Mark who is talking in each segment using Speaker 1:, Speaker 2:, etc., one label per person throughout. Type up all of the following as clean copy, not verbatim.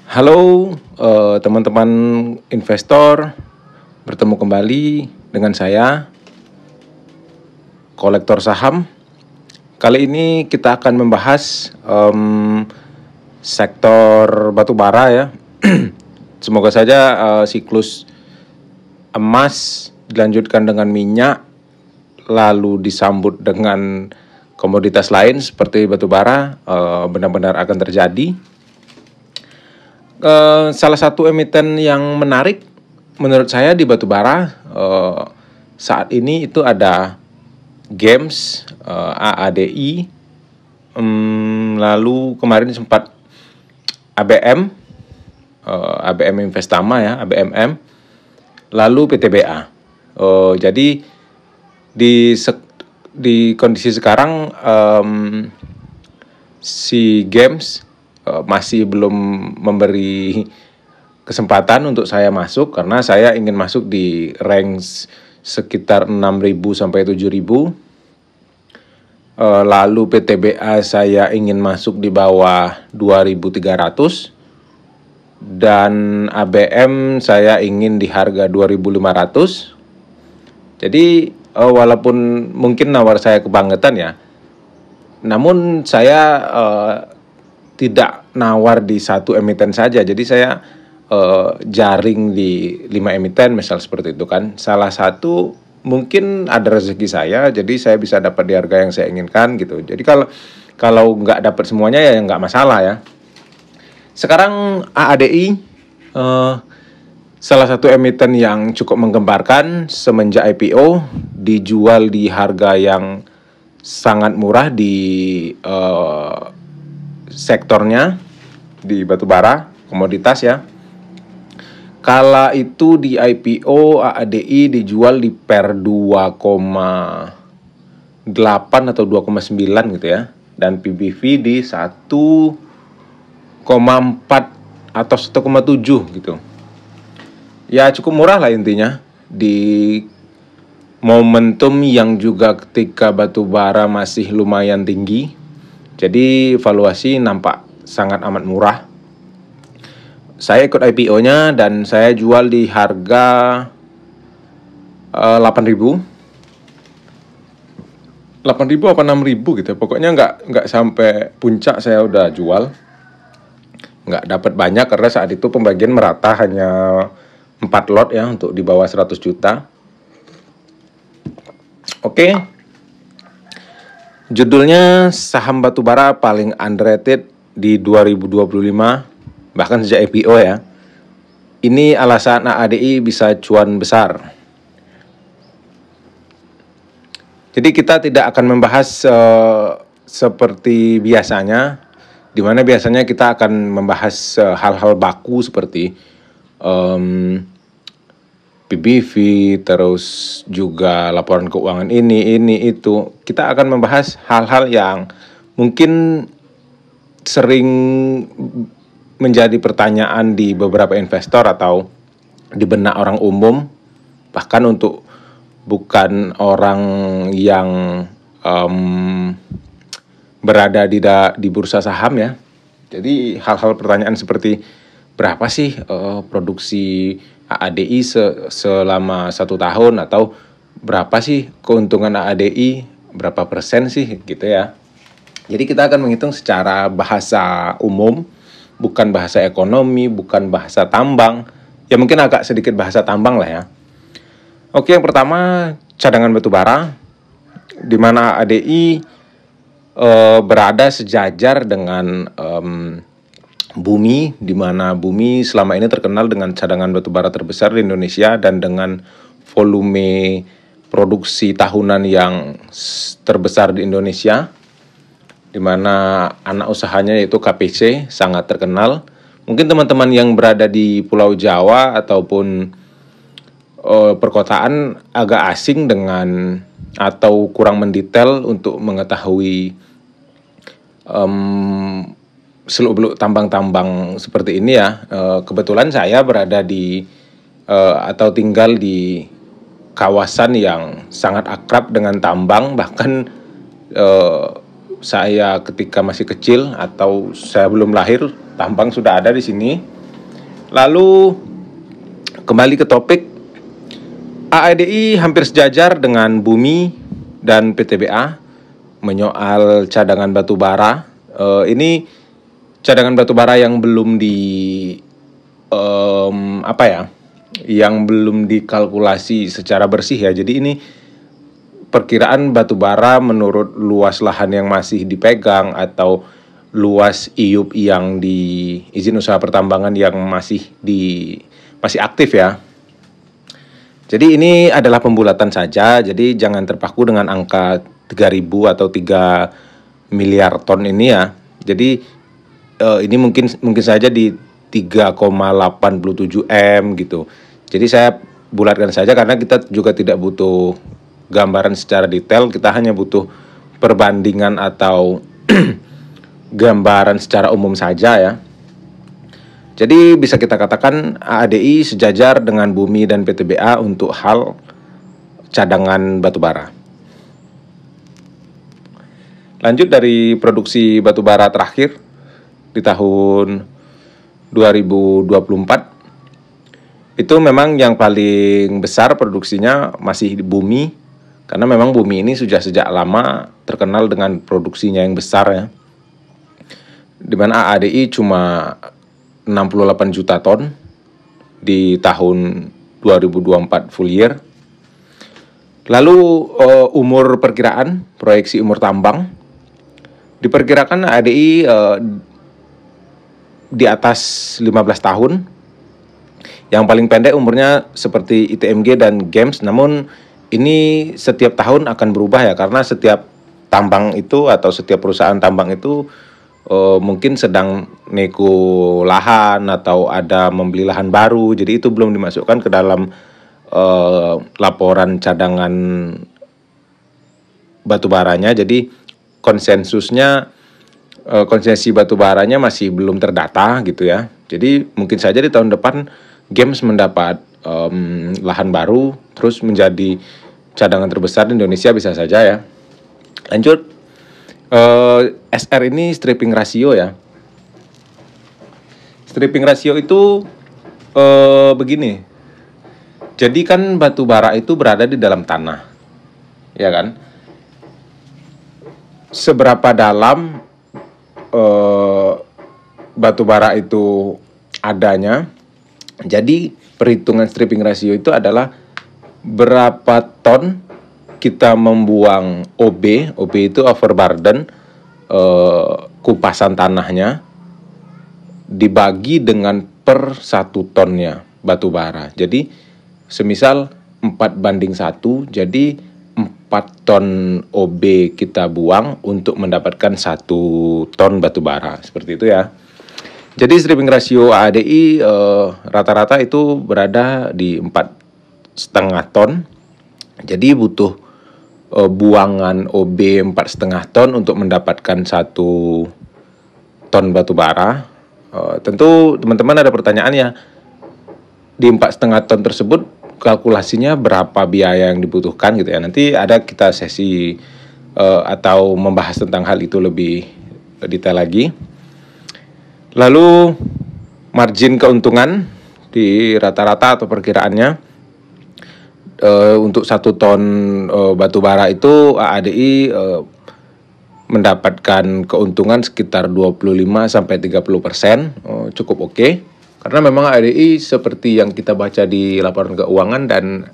Speaker 1: Halo teman-teman investor, bertemu kembali dengan saya, kolektor saham. Kali ini kita akan membahas sektor batubara ya. Semoga saja siklus emas dilanjutkan dengan minyak, lalu disambut dengan komoditas lain seperti batubara benar-benar akan terjadi. Salah satu emiten yang menarik menurut saya di batubara saat ini itu ada Games, AADI, lalu kemarin sempat ABM, ABM Investama ya, ABMM, lalu PTBA. Jadi di kondisi sekarang si Games masih belum memberi kesempatan untuk saya masuk karena saya ingin masuk di range sekitar 6.000 sampai 7.000. Lalu PTBA saya ingin masuk di bawah 2.300 dan ABM saya ingin di harga 2.500. Jadi walaupun mungkin nawar saya kebangetan ya, namun saya tidak nawar di satu emiten saja. Jadi saya jaring di 5 emiten misal seperti itu kan. Salah satu mungkin ada rezeki saya, jadi saya bisa dapat di harga yang saya inginkan gitu. Jadi kalau nggak dapat semuanya ya nggak masalah ya. Sekarang AADI salah satu emiten yang cukup menggemparkan semenjak IPO, dijual di harga yang sangat murah di sektornya di batubara komoditas ya. Kala itu di IPO AADI dijual di per 2,8 atau 2,9 gitu ya, dan PBV di 1,4 atau 1,7 gitu. Ya cukup murah lah intinya di momentum yang juga ketika batubara masih lumayan tinggi. Jadi valuasi nampak sangat amat murah. Saya ikut IPO-nya dan saya jual di harga 8.000. 8.000 apa 6.000 gitu. Pokoknya nggak sampai puncak saya udah jual. Nggak dapat banyak karena saat itu pembagian merata, hanya 4 lot ya untuk di bawah 100 juta. Oke. Judulnya saham batubara paling underrated di 2025, bahkan sejak IPO ya. Ini alasan AADI bisa cuan besar. Jadi kita tidak akan membahas seperti biasanya, di mana biasanya kita akan membahas hal-hal baku seperti PBV, terus juga laporan keuangan ini itu. Kita akan membahas hal-hal yang mungkin sering menjadi pertanyaan di beberapa investor atau di benak orang umum, bahkan untuk bukan orang yang berada di bursa saham ya. Jadi hal-hal pertanyaan seperti berapa sih produksi AADI selama 1 tahun, atau berapa sih keuntungan AADI, berapa persen sih gitu ya. Jadi kita akan menghitung secara bahasa umum, bukan bahasa ekonomi, bukan bahasa tambang. Ya mungkin agak sedikit bahasa tambang lah ya. Oke, yang pertama cadangan batubara, di mana AADI berada sejajar dengan Bumi, di mana Bumi selama ini terkenal dengan cadangan batubara terbesar di Indonesia dan dengan volume produksi tahunan yang terbesar di Indonesia, di mana anak usahanya yaitu KPC sangat terkenal. Mungkin teman-teman yang berada di Pulau Jawa ataupun perkotaan agak asing dengan atau kurang mendetail untuk mengetahui seluk-beluk tambang-tambang seperti ini ya. Kebetulan saya berada di atau tinggal di kawasan yang sangat akrab dengan tambang. Bahkan saya ketika masih kecil atau saya belum lahir, tambang sudah ada di sini. Lalu kembali ke topik, AADI hampir sejajar dengan Bumi dan PTBA menyoal cadangan batu bara. Ini cadangan batu bara yang belum yang belum dikalkulasi secara bersih ya. Jadi ini perkiraan batu bara menurut luas lahan yang masih dipegang atau luas IUP yang di izin usaha pertambangan yang masih aktif ya. Jadi ini adalah pembulatan saja, jadi jangan terpaku dengan angka 3.000 atau 3 miliar ton ini ya. Jadi ini mungkin saja di 3,87 M gitu. Jadi saya bulatkan saja karena kita juga tidak butuh gambaran secara detail, kita hanya butuh perbandingan atau gambaran secara umum saja ya. Jadi bisa kita katakan AADI sejajar dengan Bumi dan PTBA untuk hal cadangan batubara. Lanjut dari produksi batubara terakhir di tahun 2024, itu memang yang paling besar produksinya masih di Bumi, karena memang Bumi ini sudah sejak lama terkenal dengan produksinya yang besar ya. Dimana AADI cuma 68 juta ton di tahun 2024 full year. Lalu umur perkiraan, proyeksi umur tambang, diperkirakan AADI di atas 15 tahun. Yang paling pendek umurnya seperti ITMG dan GEMS, namun ini setiap tahun akan berubah ya, karena setiap tambang itu atau setiap perusahaan tambang itu mungkin sedang nego lahan atau ada membeli lahan baru, jadi itu belum dimasukkan ke dalam laporan cadangan batubaranya. Jadi konsesi batubaranya masih belum terdata gitu ya. Jadi mungkin saja di tahun depan GEMS mendapat lahan baru terus menjadi cadangan terbesar di Indonesia, bisa saja ya. Lanjut, SR ini stripping ratio ya. Stripping ratio itu begini. Jadi kan batu bara itu berada di dalam tanah, ya kan? Seberapa dalam batu bara itu adanya. Jadi perhitungan stripping ratio itu adalah berapa ton kita membuang OB itu overburden, kupasan tanahnya, dibagi dengan per 1 tonnya batu bara. Jadi semisal 4:1, jadi 4 ton OB kita buang untuk mendapatkan 1 ton batu bara, seperti itu ya. Jadi stripping ratio AADI rata-rata itu berada di 4,5 ton. Jadi butuh buangan OB 4,5 ton untuk mendapatkan 1 ton batu bara. Tentu teman-teman ada pertanyaan ya, di 4,5 ton tersebut kalkulasinya berapa biaya yang dibutuhkan gitu ya. Nanti ada kita sesi atau membahas tentang hal itu lebih detail lagi. Lalu margin keuntungan di rata-rata atau perkiraannya untuk 1 ton batu bara itu AADI mendapatkan keuntungan sekitar 25-30%, cukup oke. Karena memang AADI seperti yang kita baca di laporan keuangan dan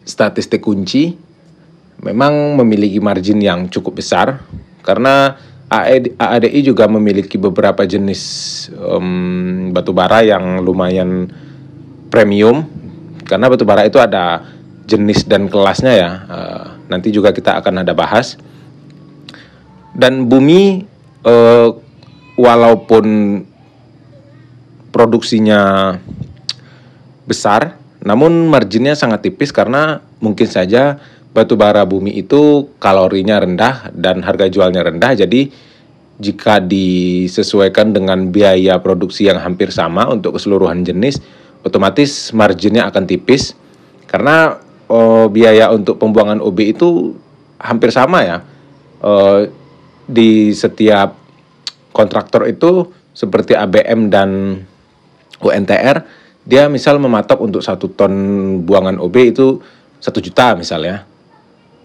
Speaker 1: statistik kunci, memang memiliki margin yang cukup besar, karena AADI juga memiliki beberapa jenis batu bara yang lumayan premium, karena batu bara itu ada jenis dan kelasnya ya. Nanti juga kita akan ada bahas. Dan Bumi walaupun produksinya besar, namun marginnya sangat tipis karena mungkin saja batu bara Bumi itu kalorinya rendah dan harga jualnya rendah. Jadi jika disesuaikan dengan biaya produksi yang hampir sama untuk keseluruhan jenis, otomatis marginnya akan tipis. Karena biaya untuk pembuangan OB itu hampir sama ya. Di setiap kontraktor itu seperti ABM dan UNTR dia misal mematok untuk 1 ton buangan OB itu 1 juta misalnya.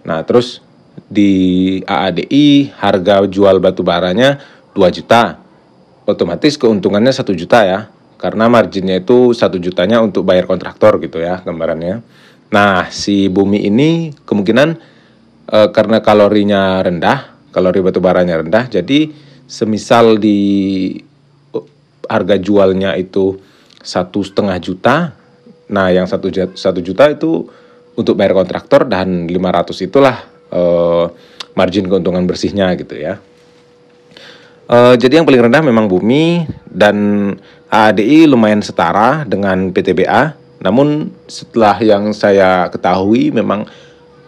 Speaker 1: Nah, terus di AADI harga jual batu baranya 2 juta. Otomatis keuntungannya 1 juta ya. Karena marginnya itu 1 jutanya untuk bayar kontraktor gitu ya gambarannya. Nah, si bumi ini kemungkinan karena kalorinya rendah, kalori batu baranya rendah, jadi semisal di harga jualnya itu 1,5 juta, nah yang 1 juta itu untuk bayar kontraktor dan 500 itulah margin keuntungan bersihnya gitu ya. Jadi yang paling rendah memang bumi, dan AADI lumayan setara dengan PTBA. Namun setelah yang saya ketahui memang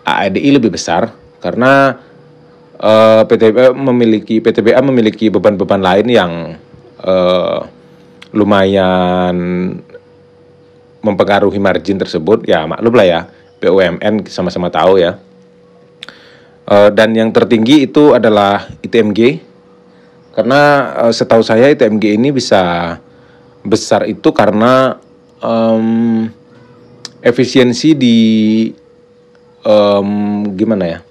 Speaker 1: AADI lebih besar karena PTBA memiliki beban-beban lain yang lumayan mempengaruhi margin tersebut. Ya maklum lah ya, BUMN sama-sama tahu ya. Dan yang tertinggi itu adalah ITMG. Karena setahu saya ITMG ini bisa besar itu karena efisiensi di gimana ya?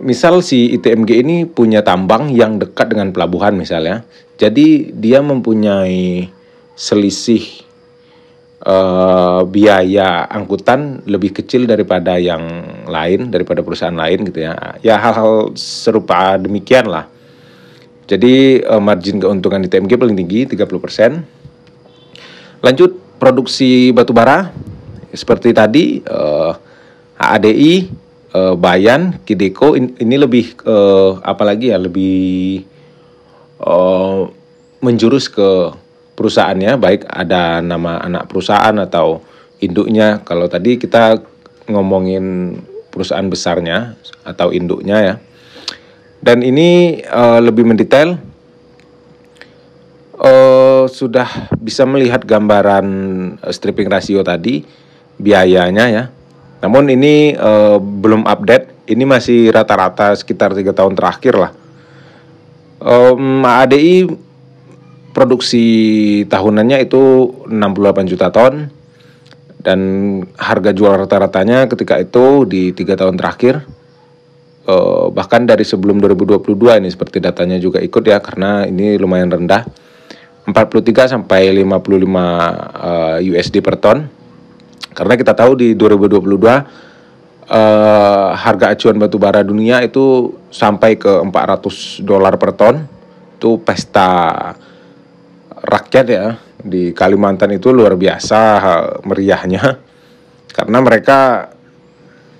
Speaker 1: Misal si ITMG ini punya tambang yang dekat dengan pelabuhan misalnya. Jadi dia mempunyai selisih biaya angkutan lebih kecil daripada yang lain, daripada perusahaan lain gitu ya. Ya hal-hal serupa demikian lah. Jadi margin keuntungan di TMG paling tinggi 30%. Lanjut produksi batubara seperti tadi AADI, Bayan, Kideko ini lebih apalagi ya, lebih menjurus ke perusahaannya, baik ada nama anak perusahaan atau induknya. Kalau tadi kita ngomongin perusahaan besarnya atau induknya ya. Dan ini lebih mendetail, sudah bisa melihat gambaran stripping ratio tadi, biayanya ya. Namun ini belum update, ini masih rata-rata sekitar 3 tahun terakhir lah. AADI produksi tahunannya itu 68 juta ton, dan harga jual rata-ratanya ketika itu di 3 tahun terakhir. Bahkan dari sebelum 2022 ini seperti datanya juga ikut ya, karena ini lumayan rendah, 43 sampai 55 USD per ton. Karena kita tahu di 2022 harga acuan batu bara dunia itu sampai ke $400 per ton. Itu pesta rakyat ya, di Kalimantan itu luar biasa meriahnya, karena mereka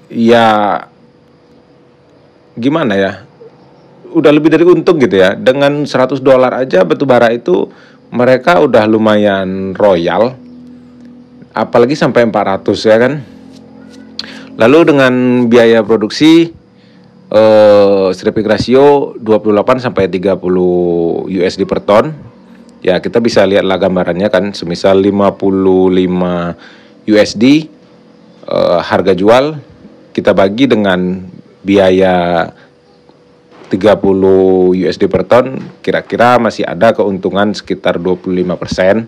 Speaker 1: ya gimana ya, udah lebih dari untung gitu ya. Dengan $100 aja batu bara itu mereka udah lumayan royal, apalagi sampai 400 ya kan. Lalu dengan biaya produksi stripping ratio 28 sampai 30 USD per ton. Ya kita bisa lihatlah gambarannya kan, semisal 55 USD harga jual, kita bagi dengan biaya 30 USD per ton, kira-kira masih ada keuntungan sekitar 25%,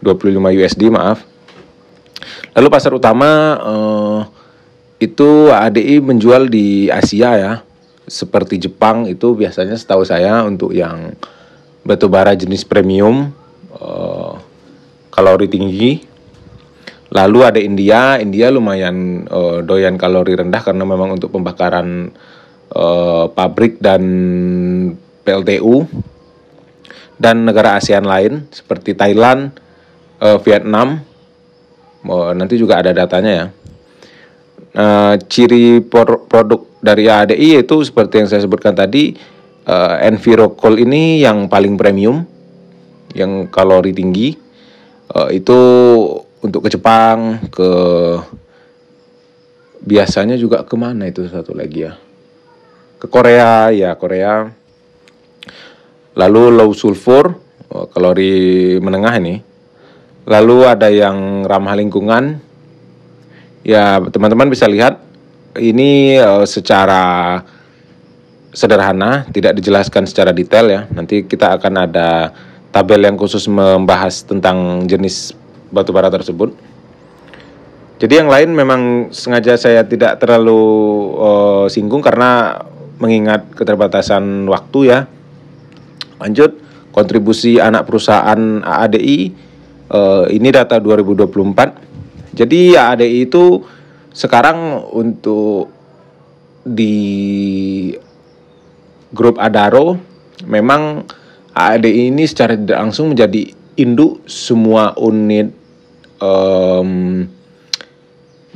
Speaker 1: 25 USD maaf. Lalu pasar utama itu AADI menjual di Asia ya, seperti Jepang itu biasanya setahu saya untuk yang batu bara jenis premium, kalori tinggi. Lalu ada India lumayan doyan kalori rendah karena memang untuk pembakaran pabrik dan PLTU. Dan negara ASEAN lain seperti Thailand, Vietnam, nanti juga ada datanya ya. Ciri produk dari AADI yaitu seperti yang saya sebutkan tadi, Envirocoal ini yang paling premium, yang kalori tinggi. Itu untuk ke Jepang, biasanya juga kemana itu satu lagi ya, ke Korea ya, Korea. Lalu low sulfur, kalori menengah ini. Lalu ada yang ramah lingkungan. Ya teman-teman bisa lihat ini secara sederhana, tidak dijelaskan secara detail ya. Nanti kita akan ada tabel yang khusus membahas tentang jenis batubara tersebut. Jadi yang lain memang sengaja saya tidak terlalu singgung karena mengingat keterbatasan waktu ya. Lanjut, kontribusi anak perusahaan AADI, ini data 2024. Jadi AADI itu sekarang untuk di grup Adaro, memang AADI ini secara tidak langsung menjadi induk semua unit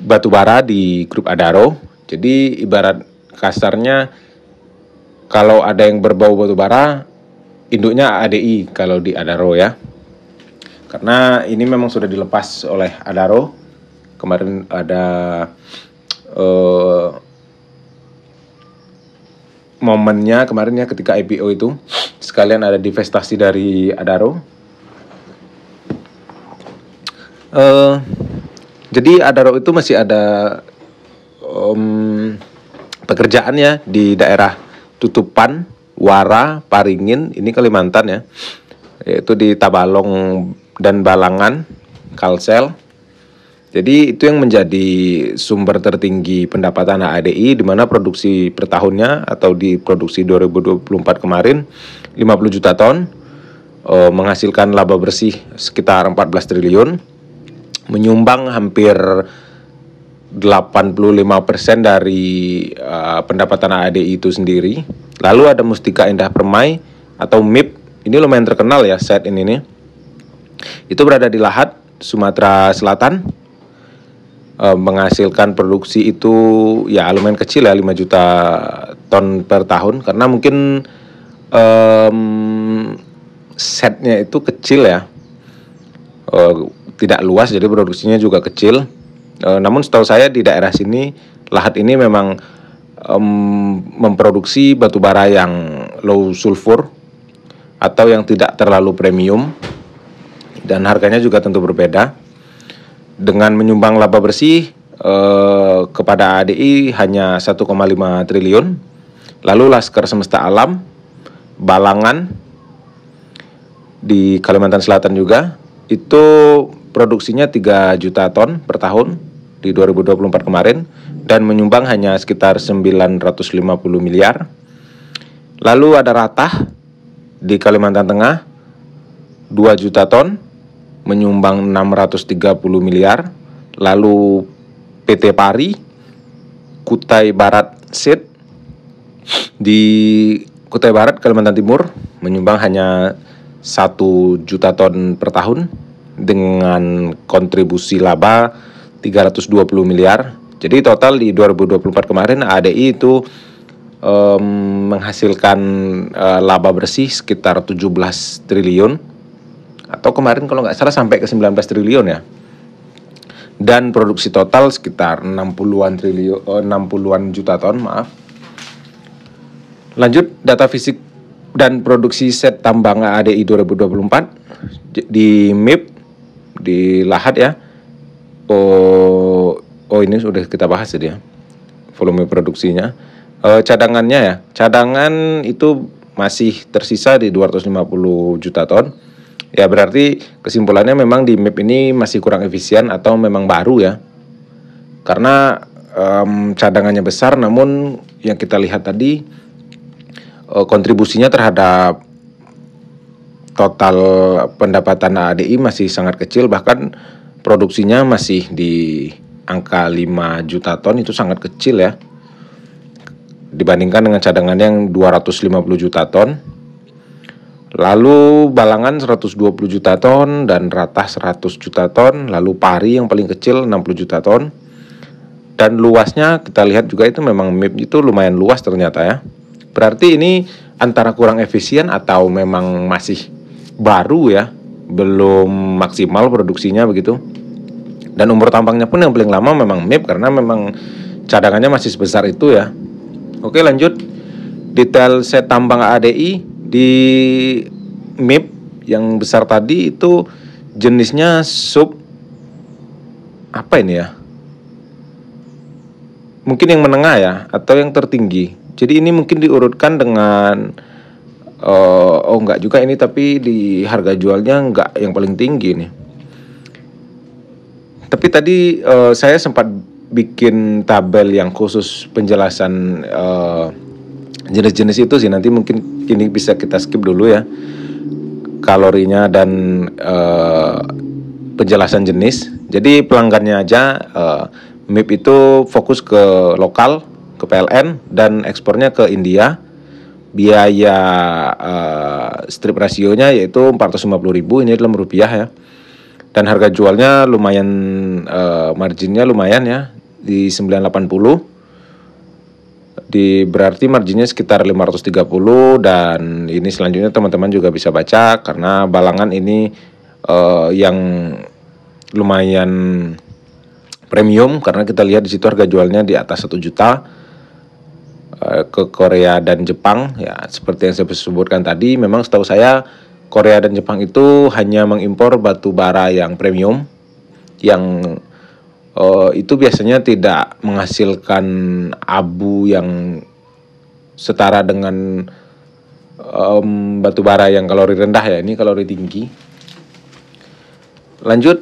Speaker 1: batubara di grup Adaro. Jadi ibarat kasarnya kalau ada yang berbau batubara, induknya ADI kalau di Adaro ya. Karena ini memang sudah dilepas oleh Adaro. Kemarin ada momennya kemarin ya ketika IPO itu. Sekalian ada divestasi dari Adaro. Jadi Adaro itu masih ada pekerjaannya di daerah Tutupan, Wara, Paringin, ini Kalimantan ya, yaitu di Tabalong dan Balangan, Kalsel. Jadi itu yang menjadi sumber tertinggi pendapatan AADI, di mana produksi per tahunnya atau di produksi 2024 kemarin 50 juta ton, menghasilkan laba bersih sekitar 14 triliun, menyumbang hampir 85% dari pendapatan AADI itu sendiri. Lalu ada Mustika Indah Permai atau MIP, ini lumayan terkenal ya set ini nih. Itu berada di Lahat, Sumatera Selatan, menghasilkan produksi itu ya lumayan kecil ya, 5 juta ton per tahun, karena mungkin setnya itu kecil ya, tidak luas, jadi produksinya juga kecil. Namun setahu saya di daerah sini Lahat ini memang memproduksi batubara yang low sulfur atau yang tidak terlalu premium, dan harganya juga tentu berbeda. Dengan menyumbang laba bersih kepada ADI hanya 1,5 triliun. Lalu Laskar Semesta Alam, Balangan di Kalimantan Selatan juga, itu produksinya 3 juta ton per tahun di 2024 kemarin, dan menyumbang hanya sekitar 950 miliar. Lalu ada Ratah di Kalimantan Tengah, 2 juta ton, menyumbang 630 miliar. Lalu PT Pari, Kutai Barat Seed di Kutai Barat, Kalimantan Timur, menyumbang hanya 1 juta ton per tahun dengan kontribusi laba 320 miliar. Jadi total di 2024 kemarin ADI itu menghasilkan laba bersih sekitar 17 triliun, atau kemarin kalau nggak salah sampai ke 19 triliun ya. Dan produksi total sekitar 60-an juta ton, maaf. Lanjut, data fisik dan produksi set tambang ADI 2024 di MIP di Lahat ya. Oh ini sudah kita bahas tadi ya, volume produksinya. Cadangannya ya, cadangan itu masih tersisa di 250 juta ton. Ya berarti kesimpulannya memang di MIP ini masih kurang efisien atau memang baru ya. Karena cadangannya besar, namun yang kita lihat tadi kontribusinya terhadap total pendapatan ADI masih sangat kecil, bahkan produksinya masih di angka 5 juta ton, itu sangat kecil ya dibandingkan dengan cadangan yang 250 juta ton. Lalu Balangan 120 juta ton dan Ratah 100 juta ton. Lalu Pari yang paling kecil 60 juta ton. Dan luasnya kita lihat juga itu memang MIP itu lumayan luas ternyata ya. Berarti ini antara kurang efisien atau memang masih baru ya, belum maksimal produksinya begitu. Dan umur tambangnya pun yang paling lama memang MIP, karena memang cadangannya masih sebesar itu ya. Oke, lanjut. Detail set tambang ADI di MIP yang besar tadi itu jenisnya sub apa ini ya? Mungkin yang menengah ya, atau yang tertinggi. Jadi ini mungkin diurutkan dengan Oh enggak juga ini, tapi di harga jualnya enggak yang paling tinggi nih. Tapi tadi saya sempat bikin tabel yang khusus penjelasan jenis-jenis itu sih. Nanti mungkin ini bisa kita skip dulu ya, kalorinya dan penjelasan jenis. Jadi pelanggannya aja, MIP itu fokus ke lokal, ke PLN, dan ekspornya ke India. Biaya strip rasionya yaitu 450.000, ini dalam rupiah ya. Dan harga jualnya lumayan, marginnya lumayan ya, di 980. Berarti marginnya sekitar 530. Dan ini selanjutnya teman-teman juga bisa baca, karena balangan ini yang lumayan premium, karena kita lihat di situ harga jualnya di atas 1 juta. Ke Korea dan Jepang ya, seperti yang saya sebutkan tadi, memang setahu saya Korea dan Jepang itu hanya mengimpor batu bara yang premium, yang itu biasanya tidak menghasilkan abu yang setara dengan batu bara yang kalori rendah ya. Ini kalori tinggi. Lanjut,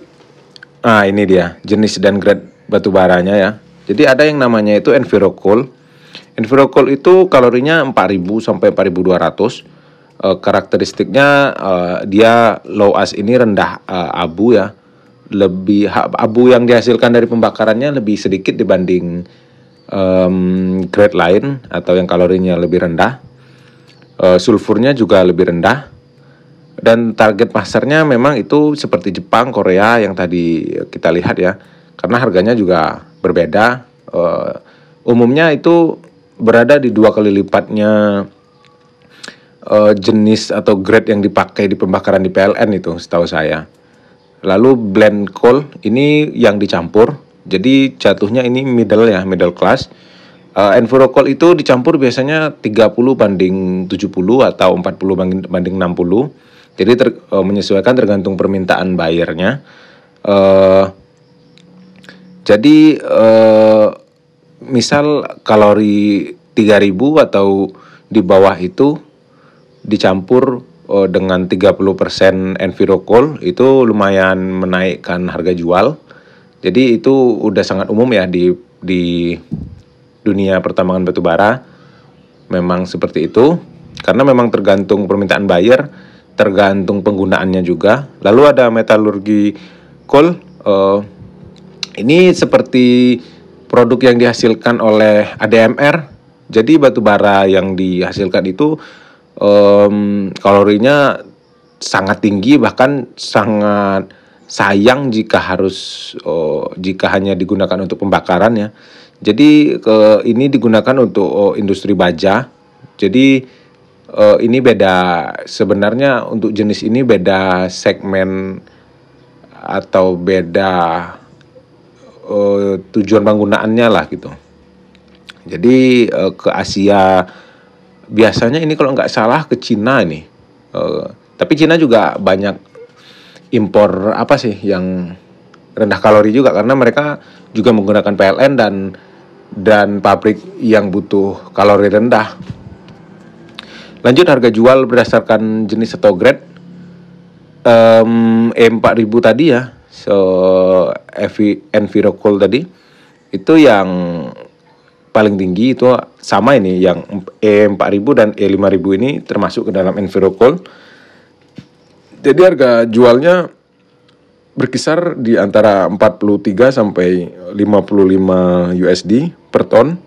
Speaker 1: ini dia jenis dan grade batu baranya ya. Jadi ada yang namanya itu Envirocoal. Envirocoal itu kalorinya 4.000 sampai 4.200. Karakteristiknya dia low ash, ini rendah abu ya. Lebih abu yang dihasilkan dari pembakarannya lebih sedikit dibanding grade lain atau yang kalorinya lebih rendah. Sulfurnya juga lebih rendah. Dan target pasarnya memang itu seperti Jepang, Korea yang tadi kita lihat ya. Karena harganya juga berbeda. Umumnya itu berada di 2 kali lipatnya jenis atau grade yang dipakai di pembakaran di PLN itu, setahu saya. Lalu blend coal ini yang dicampur, jadi jatuhnya ini middle ya, middle class. Envirocoal itu dicampur biasanya 30 banding 70 atau 40 banding 60. Jadi menyesuaikan tergantung permintaan buyernya. Jadi misal kalori 3.000 atau di bawah itu dicampur dengan 30% Envirocoal, itu lumayan menaikkan harga jual. Jadi itu udah sangat umum ya di dunia pertambangan batubara. Memang seperti itu, karena memang tergantung permintaan buyer, tergantung penggunaannya juga. Lalu ada metallurgi coal, ini seperti produk yang dihasilkan oleh ADMR. Jadi batu bara yang dihasilkan itu kalorinya sangat tinggi, bahkan sangat sayang jika hanya digunakan untuk pembakaran ya. Jadi ini digunakan untuk industri baja. Jadi ini beda, sebenarnya untuk jenis ini beda segmen atau beda tujuan penggunaannya lah gitu. Jadi ke Asia biasanya ini, kalau nggak salah ke Cina ini. Tapi Cina juga banyak impor apa sih yang rendah kalori juga, karena mereka juga menggunakan PLN dan pabrik yang butuh kalori rendah. Lanjut, harga jual berdasarkan jenis atau grade. E4000 tadi ya, Envirocoal tadi itu yang paling tinggi, itu sama ini yang E4000 dan E5000 ini termasuk ke dalam Envirocoal. Jadi harga jualnya berkisar di antara 43 sampai 55 USD per ton.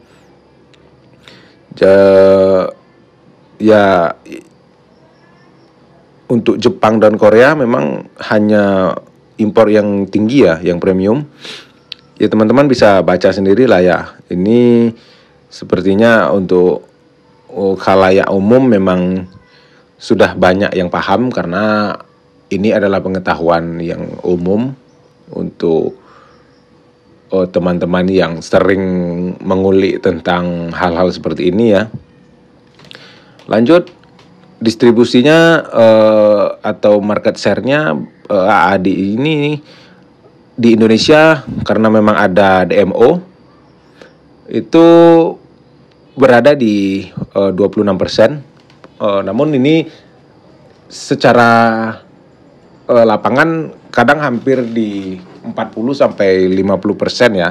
Speaker 1: Ya untuk Jepang dan Korea memang hanya impor yang tinggi ya, yang premium. Ya teman-teman bisa baca sendiri lah ya. Ini sepertinya untuk khalayak umum memang sudah banyak yang paham, karena ini adalah pengetahuan yang umum untuk teman-teman yang sering mengulik tentang hal-hal seperti ini ya. Lanjut, distribusinya atau market share-nya AAD ini di Indonesia, karena memang ada DMO, itu berada di 26%. Namun ini secara lapangan kadang hampir di 40-50% ya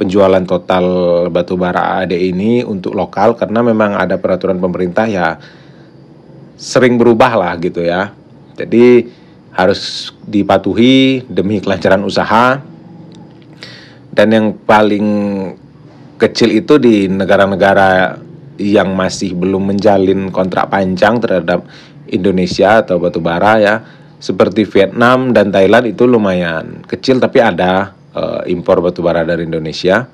Speaker 1: penjualan total batubara AAD ini untuk lokal, karena memang ada peraturan pemerintah ya sering berubah lah gitu ya. Jadi harus dipatuhi demi kelancaran usaha. Dan yang paling kecil itu di negara-negara yang masih belum menjalin kontrak panjang terhadap Indonesia atau batubara ya, seperti Vietnam dan Thailand itu lumayan kecil tapi ada impor batubara dari Indonesia.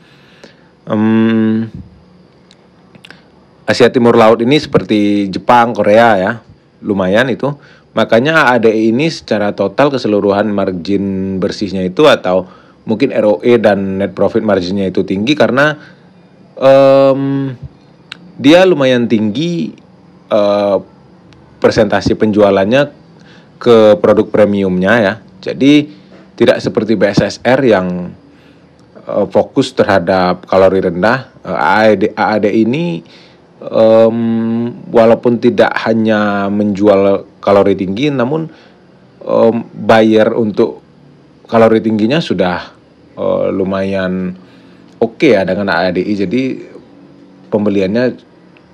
Speaker 1: Asia Timur Laut ini seperti Jepang, Korea ya, lumayan itu. Makanya ADI ini secara total keseluruhan margin bersihnya itu atau mungkin ROE dan net profit marginnya itu tinggi karena dia lumayan tinggi persentase penjualannya ke produk premiumnya ya. Jadi tidak seperti BSSR yang fokus terhadap kalori rendah. AAD ini walaupun tidak hanya menjual kalori tinggi, namun buyer untuk kalori tingginya sudah lumayan oke ya dengan AADI. Jadi pembeliannya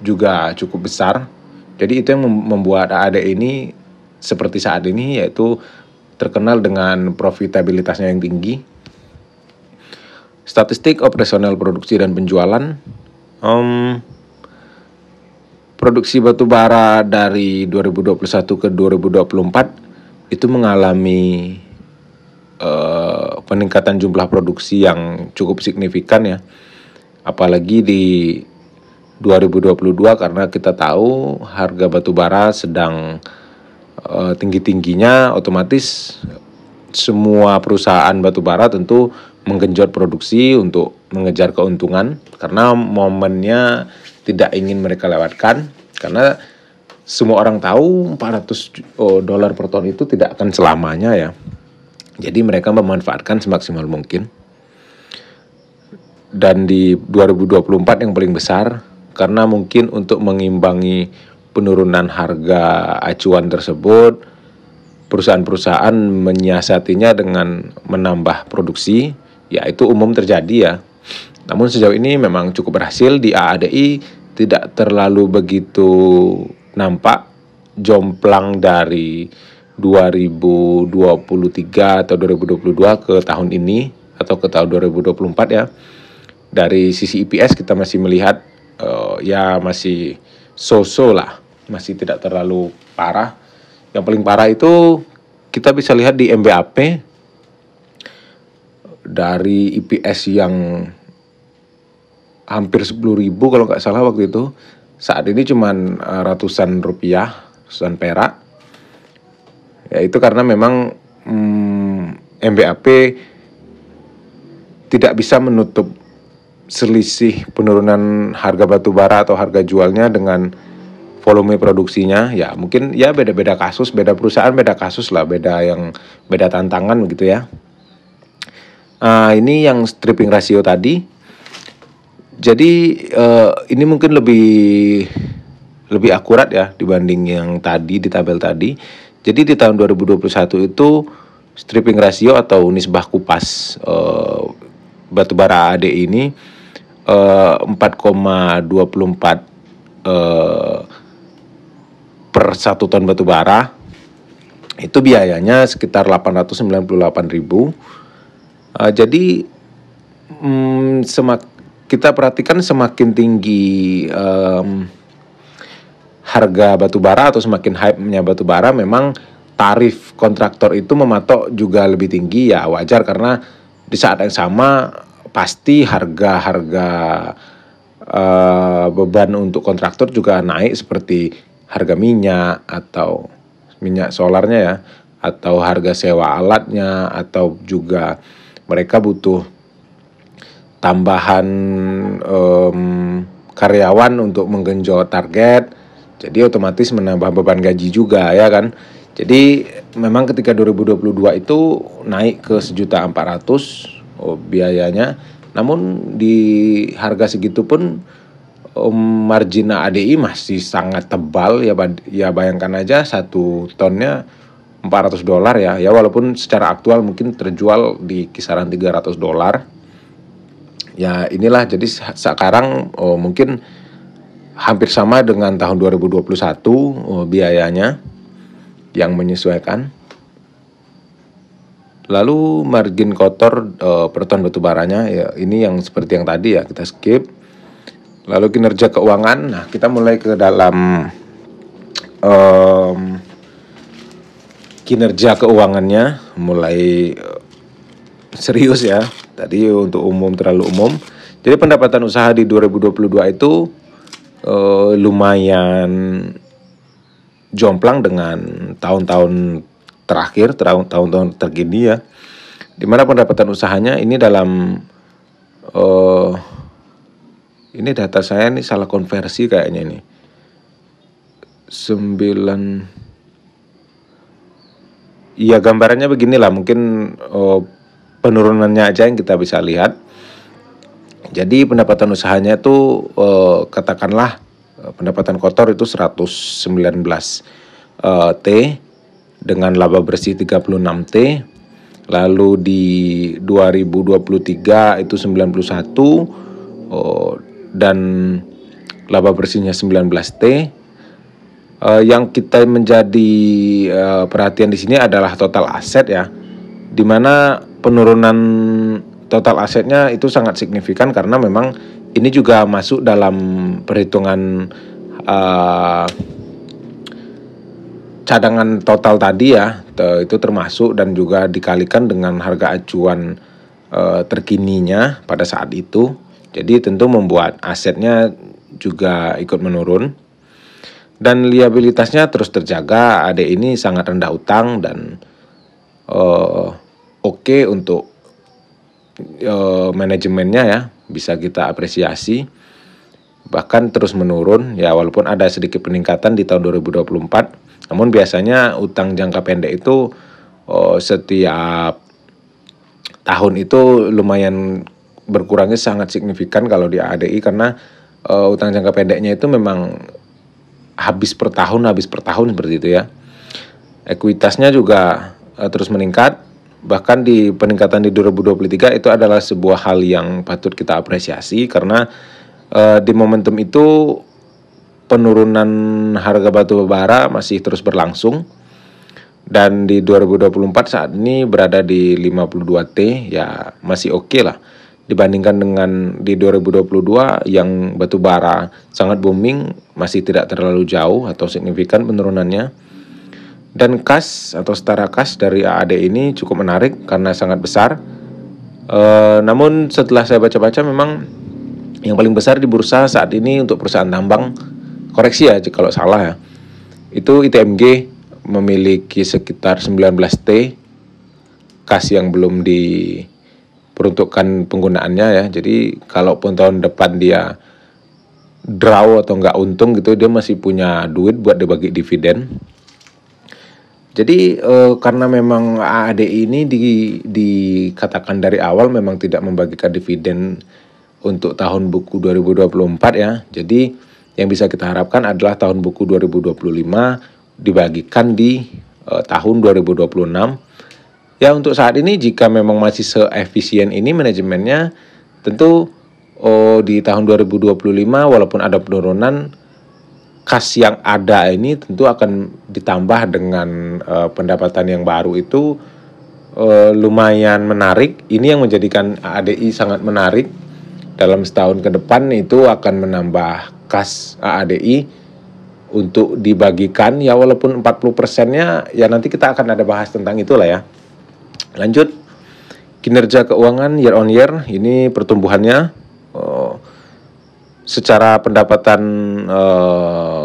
Speaker 1: juga cukup besar. Jadi itu yang membuat AADI ini seperti saat ini, yaitu terkenal dengan profitabilitasnya yang tinggi. Statistik operasional produksi dan penjualan. Produksi batubara dari 2021 ke 2024 itu mengalami peningkatan jumlah produksi yang cukup signifikan ya. Apalagi di 2022 karena kita tahu harga batubara sedang tinggi-tingginya, otomatis semua perusahaan batubara tentu menggenjot produksi untuk mengejar keuntungan karena momennya tidak ingin mereka lewatkan, karena semua orang tahu $400 per ton itu tidak akan selamanya ya. Jadi mereka memanfaatkan semaksimal mungkin. Dan di 2024 yang paling besar karena mungkin untuk mengimbangi penurunan harga acuan tersebut, perusahaan-perusahaan menyiasatinya dengan menambah produksi, ya itu umum terjadi ya. Namun sejauh ini memang cukup berhasil. Di AADI tidak terlalu begitu nampak jomplang dari 2023 atau 2022 ke tahun ini atau ke tahun 2024 ya. Dari sisi EPS kita masih melihat ya masih so-so lah, masih tidak terlalu parah. Yang paling parah itu kita bisa lihat di MBAP, dari EPS yang hampir 10.000 kalau nggak salah waktu itu, saat ini cuman ratusan rupiah, ratusan perak. Ya itu karena memang MBAP tidak bisa menutup selisih penurunan harga batubara atau harga jualnya dengan volume produksinya. Ya mungkin ya beda-beda kasus, beda perusahaan beda kasus lah, beda tantangan begitu ya. Ini yang stripping ratio tadi. Jadi ini mungkin lebih akurat ya dibanding yang tadi di tabel tadi. Jadi di tahun 2021 itu stripping ratio atau nisbah kupas batubara AD ini 4,24 per 1 ton batubara. Itu biayanya sekitar 898.000. Jadi kita perhatikan semakin tinggi harga batubara atau semakin hype-nya batubara, memang tarif kontraktor itu mematok juga lebih tinggi ya, wajar karena di saat yang sama pasti harga beban untuk kontraktor juga naik, seperti harga minyak atau minyak solarnya ya, atau harga sewa alatnya, atau juga mereka butuh tambahan karyawan untuk menggenjot target, jadi otomatis menambah beban gaji juga ya kan. Jadi memang ketika 2022 itu naik ke 1.400.000 biayanya, namun di harga segitu pun margin ADI masih sangat tebal ya, ya bayangkan aja 1 tonnya $400 ya. Ya walaupun secara aktual mungkin terjual di kisaran $300. Ya inilah, jadi sekarang mungkin hampir sama dengan tahun 2021 biayanya yang menyesuaikan. Lalu margin kotor per ton batu baranya ya, ini yang seperti yang tadi ya, kita skip. Lalu kinerja keuangan, nah kita mulai ke dalam kinerja keuangannya, mulai serius ya. Tadi untuk umum, terlalu umum. Jadi pendapatan usaha di 2022 itu lumayan jomplang dengan tahun-tahun terakhir, tahun-tahun terkini ya. Dimana pendapatan usahanya ini dalam ini data saya nih salah konversi kayaknya ini. 9, iya gambarannya beginilah, mungkin penurunannya aja yang kita bisa lihat. Jadi pendapatan usahanya itu katakanlah pendapatan kotor itu 119 T dengan laba bersih 36 T. Lalu di 2023 itu 91 dan laba bersihnya 19 T. Yang kita menjadi perhatian di sini adalah total aset ya, dimana penurunan total asetnya itu sangat signifikan karena memang ini juga masuk dalam perhitungan cadangan total tadi ya, itu termasuk dan juga dikalikan dengan harga acuan terkininya pada saat itu. Jadi tentu membuat asetnya juga ikut menurun. Dan liabilitasnya terus terjaga, AD ini sangat rendah utang dan oke untuk manajemennya ya, bisa kita apresiasi. Bahkan terus menurun ya, walaupun ada sedikit peningkatan di tahun 2024. Namun biasanya utang jangka pendek itu setiap tahun itu lumayan berkurangnya sangat signifikan kalau di ADI, karena utang jangka pendeknya itu memang habis per tahun seperti itu ya. Ekuitasnya juga terus meningkat, bahkan di peningkatan di 2023 itu adalah sebuah hal yang patut kita apresiasi karena di momentum itu penurunan harga batu bara masih terus berlangsung, dan di 2024 saat ini berada di 52 T ya, masih oke lah dibandingkan dengan di 2022 yang batu bara sangat booming, masih tidak terlalu jauh atau signifikan penurunannya. Dan kas atau setara kas dari AAD ini cukup menarik karena sangat besar. Namun setelah saya baca-baca memang yang paling besar di bursa saat ini untuk perusahaan tambang, koreksi ya kalau salah ya, itu ITMG memiliki sekitar 19 T kas yang belum diperuntukkan penggunaannya ya. Jadi kalaupun tahun depan dia draw atau nggak untung gitu, dia masih punya duit buat dibagi dividen. Jadi karena memang AAD ini dikatakan dari awal memang tidak membagikan dividen untuk tahun buku 2024 ya. Jadi yang bisa kita harapkan adalah tahun buku 2025 dibagikan di tahun 2026. Ya untuk saat ini jika memang masih seefisien ini manajemennya, tentu di tahun 2025 walaupun ada penurunan, kas yang ada ini tentu akan ditambah dengan pendapatan yang baru itu lumayan menarik. Ini yang menjadikan AADI sangat menarik. Dalam setahun ke depan itu akan menambah kas AADI untuk dibagikan ya, walaupun 40%-nya ya nanti kita akan ada bahas tentang itulah ya. Lanjut, kinerja keuangan year on year ini pertumbuhannya secara pendapatan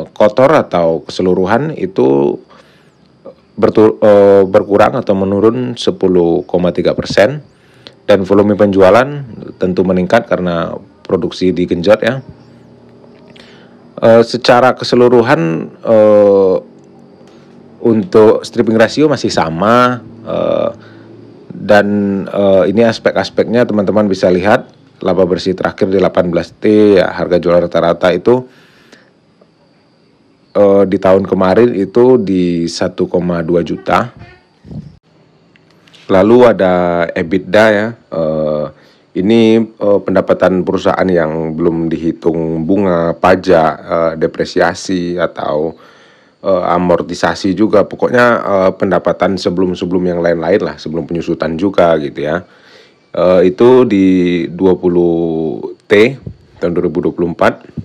Speaker 1: kotor atau keseluruhan itu berkurang atau menurun 10,3%, dan volume penjualan tentu meningkat karena produksi digenjot ya. Secara keseluruhan untuk stripping ratio masih sama, dan ini aspek-aspeknya teman-teman bisa lihat. laba bersih terakhir di 18T ya, harga jual rata-rata itu di tahun kemarin itu di 1,2 juta. Lalu ada EBITDA ya, ini pendapatan perusahaan yang belum dihitung bunga, pajak, depresiasi atau amortisasi juga. Pokoknya pendapatan sebelum yang lain-lain lah, sebelum penyusutan juga gitu ya. Itu di 20T tahun 2024.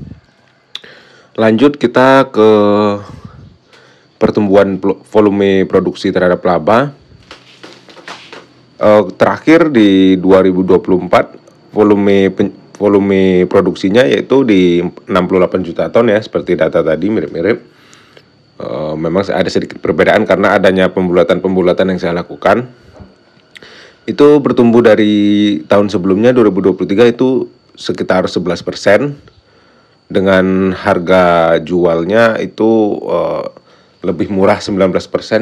Speaker 1: Lanjut kita ke pertumbuhan volume produksi terhadap laba. Terakhir di 2024 volume produksinya yaitu di 68 juta ton ya, seperti data tadi mirip-mirip. Memang ada sedikit perbedaan karena adanya pembulatan yang saya lakukan. Itu bertumbuh dari tahun sebelumnya 2023 itu sekitar 11%. Dengan harga jualnya itu lebih murah 19%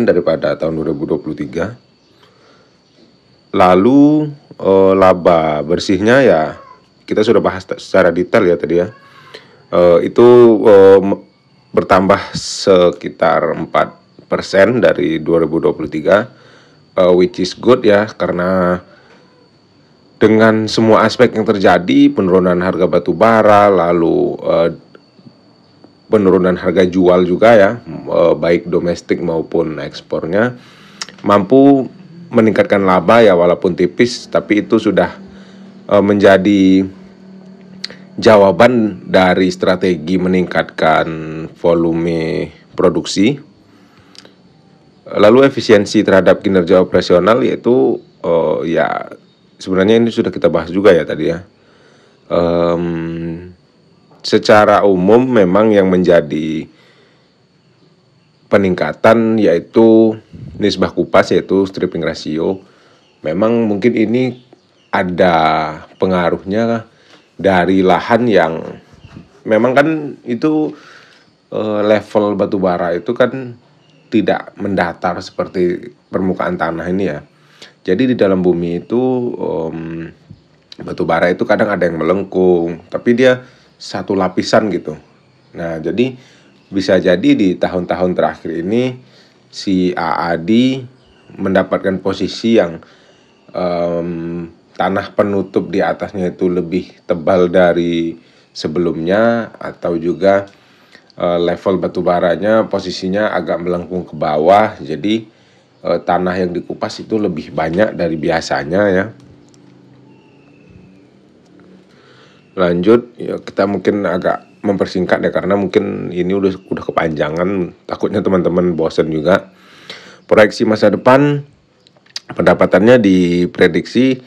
Speaker 1: daripada tahun 2023. Lalu laba bersihnya ya kita sudah bahas secara detail ya tadi ya. Itu bertambah sekitar 4% dari 2023, which is good ya, karena dengan semua aspek yang terjadi, penurunan harga batu bara, lalu penurunan harga jual juga ya, baik domestik maupun ekspornya, mampu meningkatkan laba ya, walaupun tipis, tapi itu sudah menjadi jawaban dari strategi meningkatkan volume produksi. Lalu efisiensi terhadap kinerja operasional yaitu ya sebenarnya ini sudah kita bahas juga ya tadi ya. Secara umum memang yang menjadi peningkatan yaitu nisbah kupas, yaitu stripping ratio. Memang mungkin ini ada pengaruhnya dari lahan yang memang kan itu level batu bara itu kan tidak mendatar seperti permukaan tanah ini ya. Jadi di dalam bumi itu batu bara itu kadang ada yang melengkung, tapi dia satu lapisan gitu. Nah, jadi bisa jadi di tahun-tahun terakhir ini si AAD mendapatkan posisi yang tanah penutup di atasnya itu lebih tebal dari sebelumnya, atau juga level batu baranya posisinya agak melengkung ke bawah. Jadi tanah yang dikupas itu lebih banyak dari biasanya ya. Lanjut ya, kita mungkin agak mempersingkat ya karena mungkin ini udah kepanjangan, takutnya teman-teman bosan juga. Proyeksi masa depan, pendapatannya diprediksi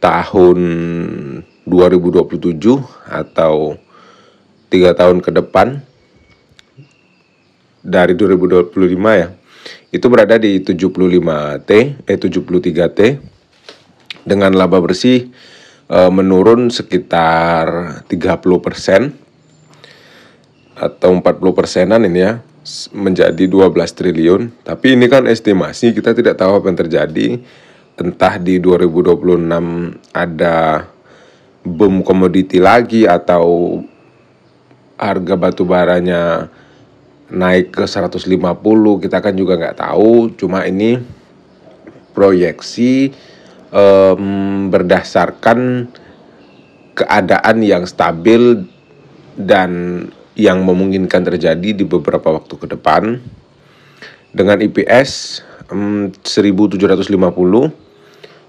Speaker 1: tahun 2027 atau 3 tahun ke depan dari 2025 ya, itu berada di 73T dengan laba bersih menurun sekitar 30% atau 40%-an ini ya, menjadi 12 triliun. Tapi ini kan estimasi, kita tidak tahu apa yang terjadi. Entah di 2026 ada boom komoditi lagi atau harga batu baranya naik ke 150, kita kan juga nggak tahu. Cuma ini proyeksi berdasarkan keadaan yang stabil dan yang memungkinkan terjadi di beberapa waktu ke depan. Dengan IPS 1750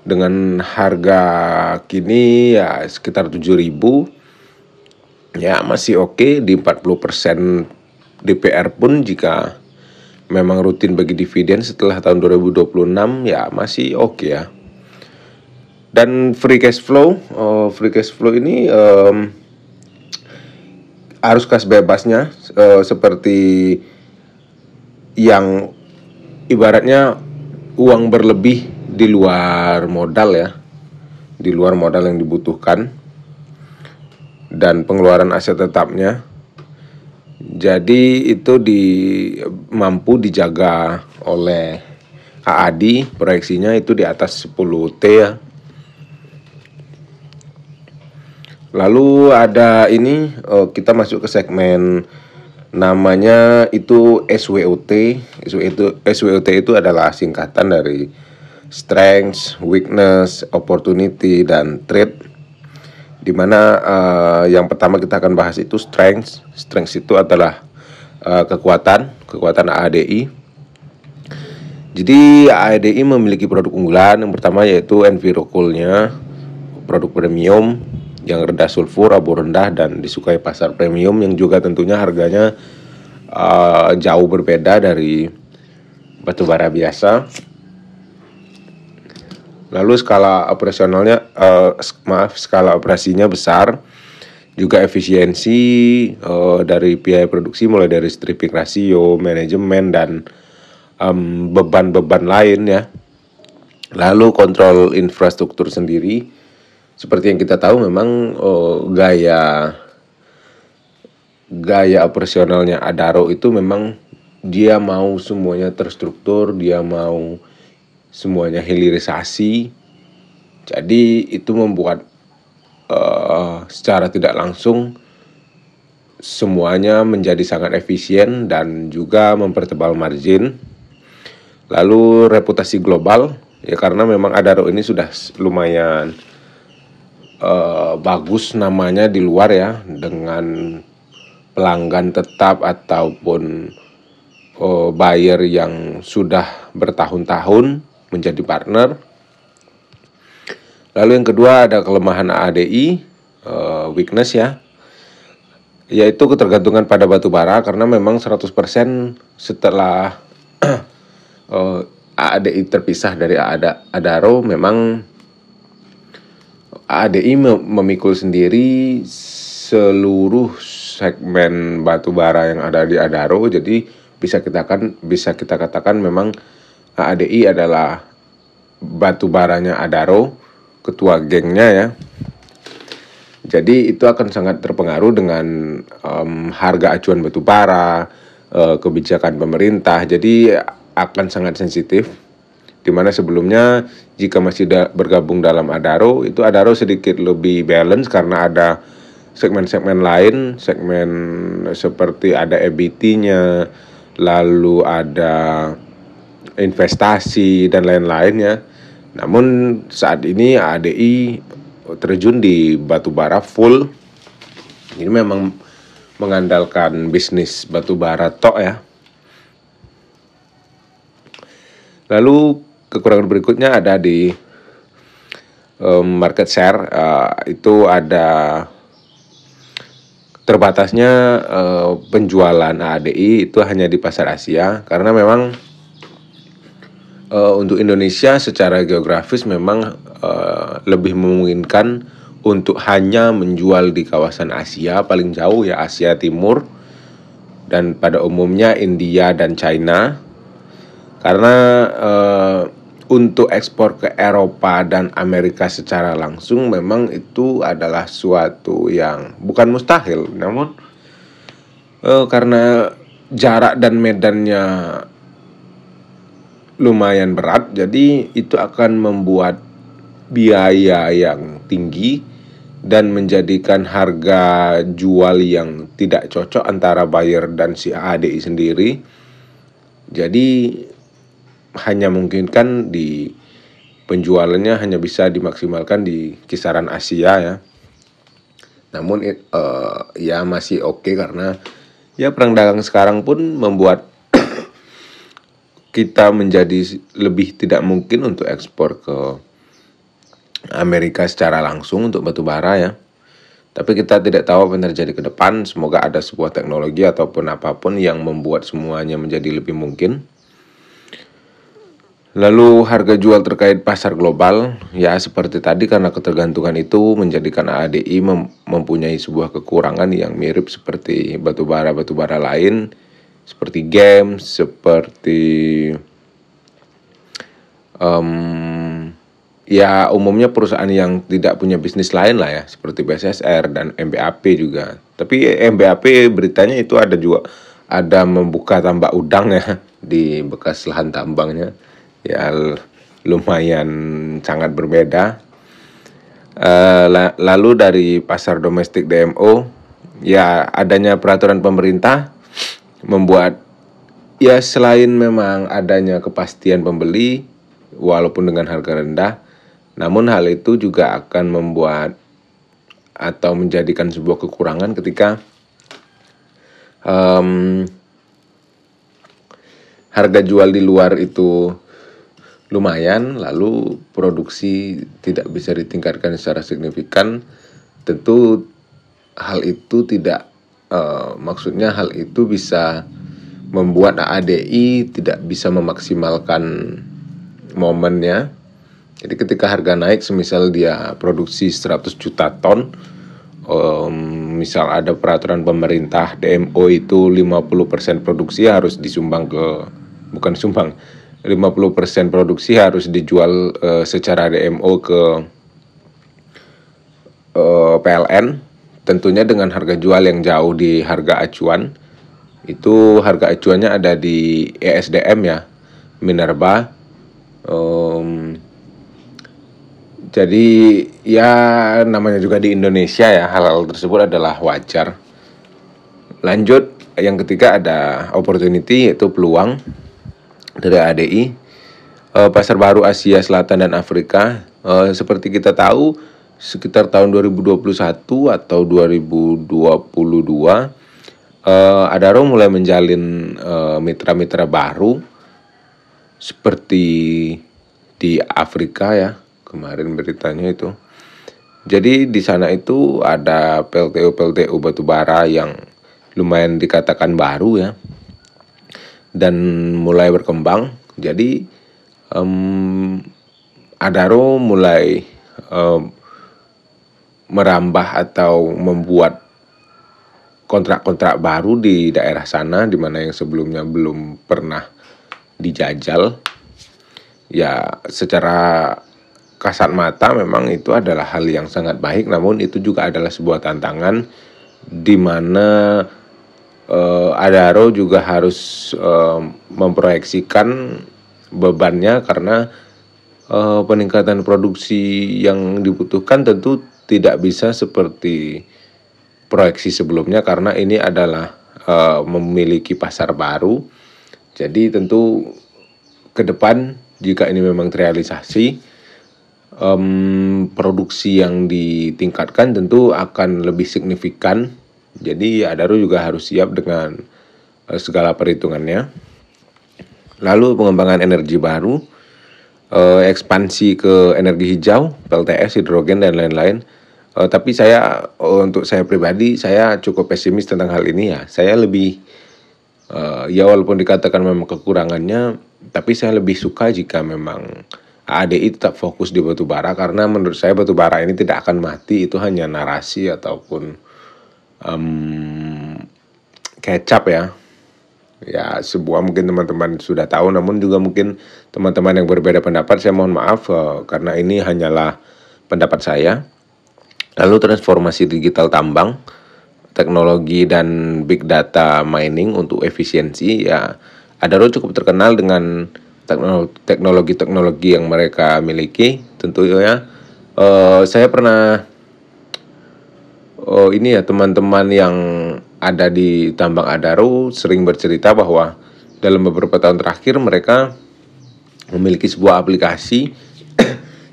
Speaker 1: dengan harga kini ya sekitar 7.000, ya masih oke. Di 40% DPR pun jika memang rutin bagi dividen setelah tahun 2026 ya masih oke ya. Dan free cash flow ini arus kas bebasnya seperti yang ibaratnya uang berlebih di luar modal ya, di luar modal yang dibutuhkan, dan pengeluaran aset tetapnya. Jadi itu mampu dijaga oleh AAD, proyeksinya itu di atas 10T ya. Lalu ada ini, kita masuk ke segmen namanya itu SWOT. SWOT itu adalah singkatan dari strengths, weakness, opportunity, dan threat. Dimana yang pertama kita akan bahas itu strengths. Strengths itu adalah kekuatan AADI. Jadi AADI memiliki produk unggulan. Yang pertama yaitu Envirocool-nya, produk premium yang rendah sulfur, abu rendah, dan disukai pasar premium, yang juga tentunya harganya jauh berbeda dari batubara biasa. Lalu skala operasinya besar, juga efisiensi dari biaya produksi mulai dari stripping ratio, manajemen, dan beban-beban lain ya. Lalu kontrol infrastruktur sendiri, seperti yang kita tahu memang gaya operasionalnya Adaro itu memang dia mau semuanya terstruktur, dia mau semuanya hilirisasi. Jadi itu membuat secara tidak langsung semuanya menjadi sangat efisien dan juga mempertebal margin. Lalu reputasi global, ya karena memang Adaro ini sudah lumayan bagus namanya di luar ya, dengan pelanggan tetap ataupun buyer yang sudah bertahun-tahun menjadi partner. Lalu yang kedua ada kelemahan AADI, weakness ya, yaitu ketergantungan pada batu bara, karena memang 100% setelah AADI terpisah dari Adaro, memang AADI memikul sendiri seluruh segmen batu bara yang ada di Adaro. Jadi bisa kita katakan memang AADI adalah batu baranya Adaro, ketua gengnya ya. Jadi itu akan sangat terpengaruh dengan harga acuan batu bara, kebijakan pemerintah. Jadi akan sangat sensitif. Dimana sebelumnya jika masih bergabung dalam Adaro, itu Adaro sedikit lebih balance karena ada segmen-segmen lain, segmen seperti ada EBIT-nya, lalu ada investasi dan lain-lainnya. Namun saat ini ADI terjun di batubara full. Ini memang mengandalkan bisnis batubara tok ya. Lalu kekurangan berikutnya ada di market share, itu ada terbatasnya penjualan ADI itu hanya di pasar Asia, karena memang untuk Indonesia secara geografis memang lebih memungkinkan untuk hanya menjual di kawasan Asia, paling jauh ya Asia Timur, dan pada umumnya India dan China. Karena untuk ekspor ke Eropa dan Amerika secara langsung memang itu adalah suatu yang bukan mustahil, namun karena jarak dan medannya lumayan berat, jadi itu akan membuat biaya yang tinggi dan menjadikan harga jual yang tidak cocok antara buyer dan si ADI sendiri. Jadi hanya memungkinkan di penjualannya hanya bisa dimaksimalkan di kisaran Asia ya. Namun ya masih oke, karena ya perang dagang sekarang pun membuat kita menjadi lebih tidak mungkin untuk ekspor ke Amerika secara langsung untuk batu bara ya. Tapi kita tidak tahu apa yang terjadi ke depan. Semoga ada sebuah teknologi ataupun apapun yang membuat semuanya menjadi lebih mungkin. Lalu harga jual terkait pasar global, ya seperti tadi, karena ketergantungan itu menjadikan ADI mempunyai sebuah kekurangan yang mirip seperti batubara lain, seperti games, seperti ya umumnya perusahaan yang tidak punya bisnis lain lah ya, seperti BSSR dan MBAP juga. Tapi MBAP beritanya itu ada membuka tambak udang ya di bekas lahan tambangnya. Ya lumayan sangat berbeda. Lalu dari pasar domestik DMO, ya adanya peraturan pemerintah membuat, ya selain memang adanya kepastian pembeli walaupun dengan harga rendah, namun hal itu juga akan membuat atau menjadikan sebuah kekurangan ketika em, harga jual di luar itu lumayan, lalu produksi tidak bisa ditingkatkan secara signifikan. Tentu hal itu tidak, maksudnya hal itu bisa membuat AADI tidak bisa memaksimalkan momennya. Jadi ketika harga naik, semisal dia produksi 100 juta ton, misal ada peraturan pemerintah DMO itu 50% produksi harus disumbang ke, bukan sumbang, 50% produksi harus dijual secara DMO ke PLN, tentunya dengan harga jual yang jauh di harga acuan. Itu harga acuannya ada di ESDM ya, Minerba. Jadi ya namanya juga di Indonesia ya, hal-hal tersebut adalah wajar. Lanjut, yang ketiga ada opportunity, yaitu peluang dari ADI. Pasar baru Asia Selatan dan Afrika. Seperti kita tahu, sekitar tahun 2021 atau 2022, Adaro mulai menjalin mitra-mitra baru seperti di Afrika ya, kemarin beritanya itu. Jadi di sana itu ada PLTU batubara yang lumayan dikatakan baru ya, dan mulai berkembang. Jadi Adaro mulai merambah atau membuat kontrak-kontrak baru di daerah sana, di mana yang sebelumnya belum pernah dijajal. Ya secara kasat mata memang itu adalah hal yang sangat baik, namun itu juga adalah sebuah tantangan di mana Adaro juga harus memproyeksikan bebannya, karena peningkatan produksi yang dibutuhkan tentu tidak bisa seperti proyeksi sebelumnya, karena ini adalah memiliki pasar baru. Jadi tentu ke depan jika ini memang terrealisasi, produksi yang ditingkatkan tentu akan lebih signifikan. Jadi Adaro juga harus siap dengan segala perhitungannya. Lalu pengembangan energi baru, ekspansi ke energi hijau, PLTS, hidrogen dan lain-lain. Tapi untuk saya pribadi, saya cukup pesimis tentang hal ini ya. Saya lebih, ya walaupun dikatakan memang kekurangannya, tapi saya lebih suka jika memang ADI tetap fokus di batubara, karena menurut saya batubara ini tidak akan mati. Itu hanya narasi ataupun kecap ya. Ya sebuah mungkin teman-teman sudah tahu, namun juga mungkin teman-teman yang berbeda pendapat, saya mohon maaf karena ini hanyalah pendapat saya. Lalu transformasi digital tambang, teknologi dan big data mining untuk efisiensi ya. Adaro cukup terkenal dengan teknologi-teknologi yang mereka miliki. Tentunya saya pernah ini ya, teman-teman yang ada di tambang Adaro sering bercerita bahwa dalam beberapa tahun terakhir mereka memiliki sebuah aplikasi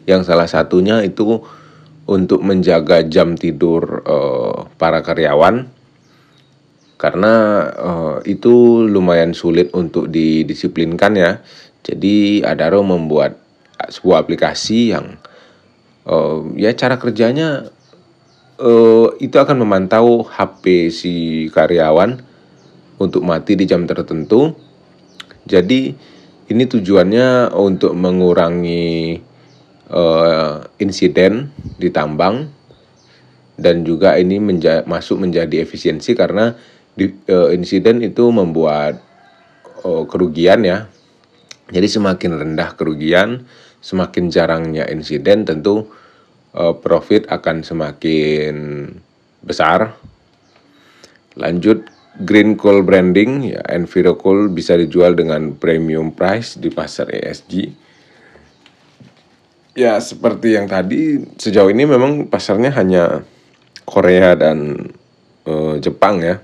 Speaker 1: yang salah satunya itu untuk menjaga jam tidur para karyawan, karena itu lumayan sulit untuk didisiplinkan ya. Jadi Adaro membuat sebuah aplikasi yang ya cara kerjanya itu akan memantau HP si karyawan untuk mati di jam tertentu. Jadi ini tujuannya untuk mengurangi insiden di tambang, dan juga ini masuk menjadi efisiensi, karena insiden itu membuat kerugian ya. Jadi semakin rendah kerugian, semakin jarangnya insiden, tentu profit akan semakin besar. Lanjut, green coal branding ya, Enviro Coal bisa dijual dengan premium price di pasar ESG. Ya seperti yang tadi, sejauh ini memang pasarnya hanya Korea dan Jepang ya.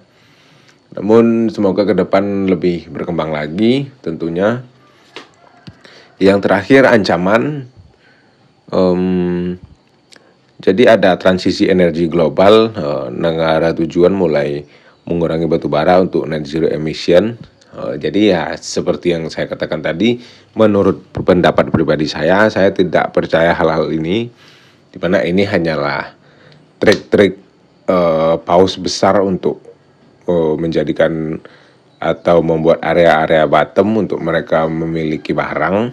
Speaker 1: Namun semoga ke depan lebih berkembang lagi tentunya. Yang terakhir ancaman, em, jadi ada transisi energi global, negara tujuan mulai mengurangi batu bara untuk net zero emission. Jadi ya seperti yang saya katakan tadi, menurut pendapat pribadi saya tidak percaya hal-hal ini, di mana ini hanyalah trik-trik paus besar untuk menjadikan atau membuat area-area bottom untuk mereka memiliki barang.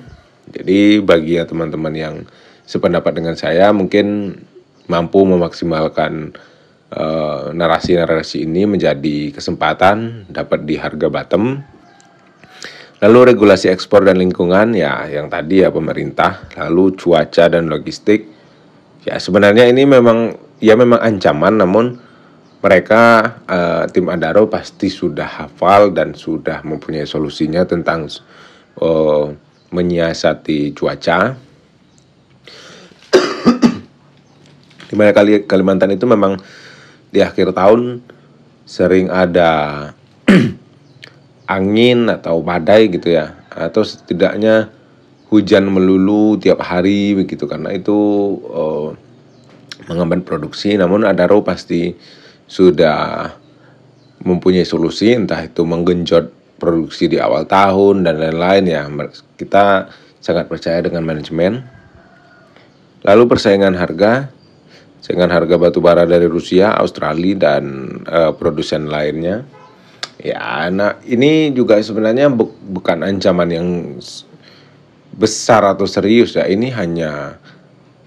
Speaker 1: Jadi bagi ya teman-teman yang sependapat dengan saya mungkin mampu memaksimalkan narasi-narasi ini menjadi kesempatan dapat di harga bottom. Lalu regulasi ekspor dan lingkungan ya yang tadi ya pemerintah, lalu cuaca dan logistik. Ya sebenarnya ini memang ancaman, namun mereka tim Adaro pasti sudah hafal dan sudah mempunyai solusinya tentang menyiasati cuaca. Di mana Kalimantan itu memang di akhir tahun sering ada angin atau badai gitu ya, atau setidaknya hujan melulu tiap hari begitu, karena itu menghambat produksi. Namun Adaro pasti sudah mempunyai solusi, entah itu menggenjot produksi di awal tahun dan lain-lain ya. Kita sangat percaya dengan manajemen. Lalu persaingan harga batu bara dari Rusia, Australia dan produsen lainnya. Ya, nah ini juga sebenarnya bukan ancaman yang besar atau serius ya. Ini hanya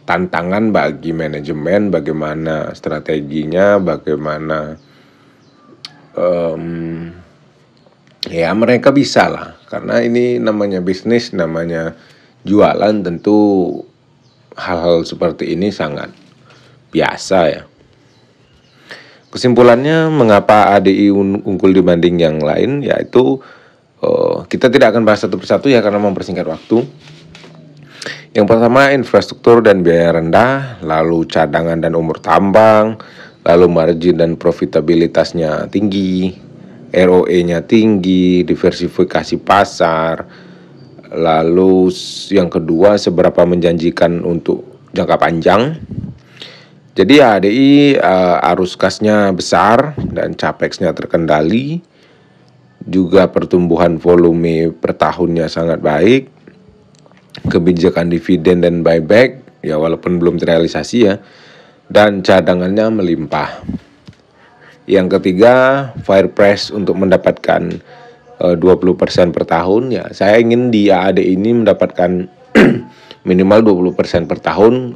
Speaker 1: tantangan bagi manajemen, bagaimana strateginya, bagaimana ya mereka bisa lah. Karena ini namanya bisnis, namanya jualan, tentu hal-hal seperti ini sangat biasa ya. Kesimpulannya, mengapa ADI unggul dibanding yang lain, yaitu kita tidak akan bahas satu persatu ya karena mempersingkat waktu. Yang pertama, infrastruktur dan biaya rendah, lalu cadangan dan umur tambang, lalu margin dan profitabilitasnya tinggi, ROE-nya tinggi, diversifikasi pasar, lalu yang kedua seberapa menjanjikan untuk jangka panjang. Jadi ADI arus kasnya besar dan capexnya terkendali, juga pertumbuhan volume per tahunnya sangat baik, kebijakan dividen dan buyback ya walaupun belum terrealisasi ya, dan cadangannya melimpah. Yang ketiga, fire price untuk mendapatkan 20% per tahun ya. Saya ingin di AAD ini mendapatkan minimal 20% per tahun